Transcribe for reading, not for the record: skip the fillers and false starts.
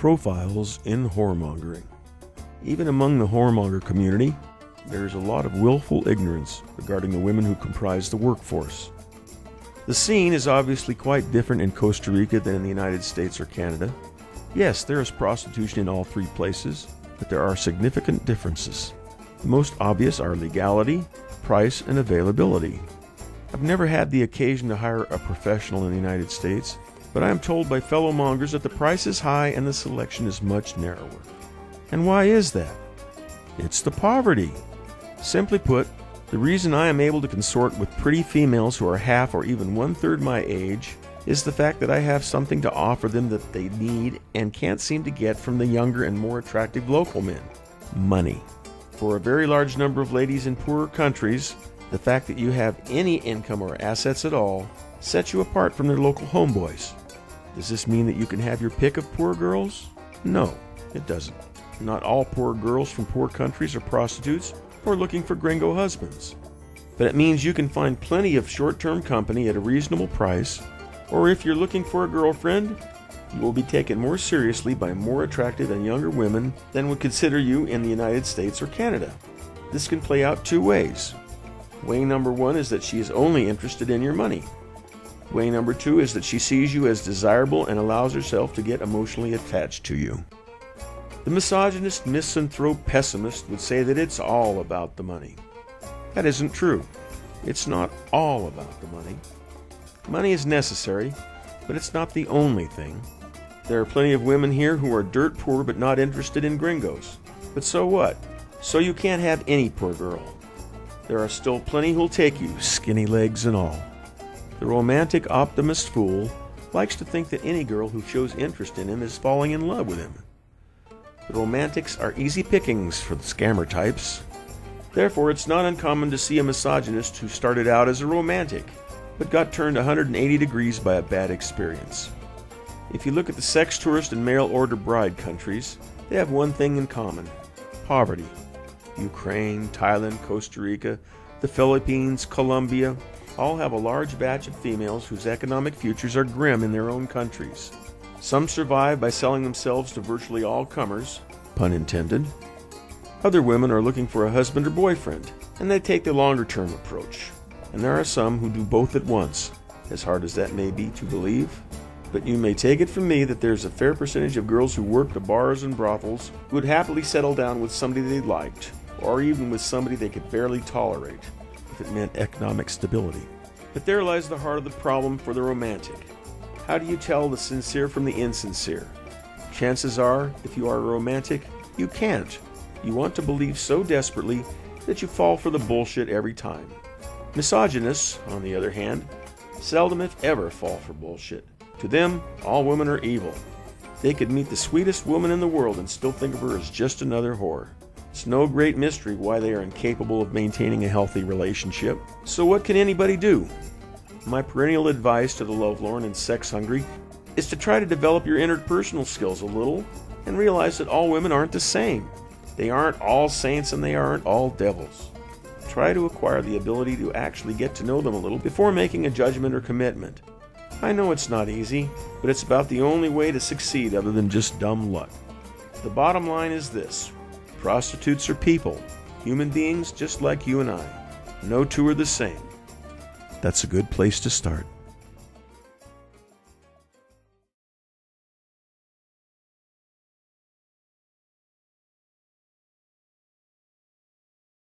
Profiles in whoremongering. Even among the whoremonger community, there is a lot of willful ignorance regarding the women who comprise the workforce. The scene is obviously quite different in Costa Rica than in the United States or Canada. Yes, there is prostitution in all three places, but there are significant differences. The most obvious are legality, price, and availability. I've never had the occasion to hire a professional in the United States, but I am told by fellow mongers that the price is high and the selection is much narrower. And why is that? It's the poverty. Simply put, the reason I am able to consort with pretty females who are half or even one-third my age is the fact that I have something to offer them that they need and can't seem to get from the younger and more attractive local men. Money. For a very large number of ladies in poorer countries, the fact that you have any income or assets at all sets you apart from their local homeboys. Does this mean that you can have your pick of poor girls? No, it doesn't. Not all poor girls from poor countries are prostitutes or looking for gringo husbands. But it means you can find plenty of short-term company at a reasonable price, or if you're looking for a girlfriend, you will be taken more seriously by more attractive and younger women than would consider you in the United States or Canada. This can play out two ways. Way number one is that she is only interested in your money. Way number two is that she sees you as desirable and allows herself to get emotionally attached to you. The misogynist, misanthrope pessimist would say that it's all about the money. That isn't true. It's not all about the money. Money is necessary, but it's not the only thing. There are plenty of women here who are dirt poor but not interested in gringos. But so what? So you can't have any poor girl. There are still plenty who'll take you, skinny legs and all. The romantic optimist fool likes to think that any girl who shows interest in him is falling in love with him. The romantics are easy pickings for the scammer types. Therefore, it's not uncommon to see a misogynist who started out as a romantic, but got turned 180 degrees by a bad experience. If you look at the sex tourist and mail-order bride countries, they have one thing in common: poverty. Ukraine, Thailand, Costa Rica, the Philippines, Colombia, all have a large batch of females whose economic futures are grim in their own countries. Some survive by selling themselves to virtually all comers, pun intended. Other women are looking for a husband or boyfriend, and they take the longer-term approach. And there are some who do both at once, as hard as that may be to believe. But you may take it from me that there's a fair percentage of girls who work the bars and brothels who would happily settle down with somebody they liked, or even with somebody they could barely tolerate, if it meant economic stability. But there lies the heart of the problem for the romantic. How do you tell the sincere from the insincere? Chances are, if you are a romantic, you can't. You want to believe so desperately that you fall for the bullshit every time. Misogynists, on the other hand, seldom if ever fall for bullshit. To them, all women are evil. They could meet the sweetest woman in the world and still think of her as just another whore. It's no great mystery why they are incapable of maintaining a healthy relationship. So what can anybody do? My perennial advice to the lovelorn and sex-hungry is to try to develop your interpersonal skills a little and realize that all women aren't the same. They aren't all saints and they aren't all devils. Try to acquire the ability to actually get to know them a little before making a judgment or commitment. I know it's not easy, but it's about the only way to succeed other than just dumb luck. The bottom line is this: prostitutes are people, human beings just like you and I. No two are the same. That's a good place to start.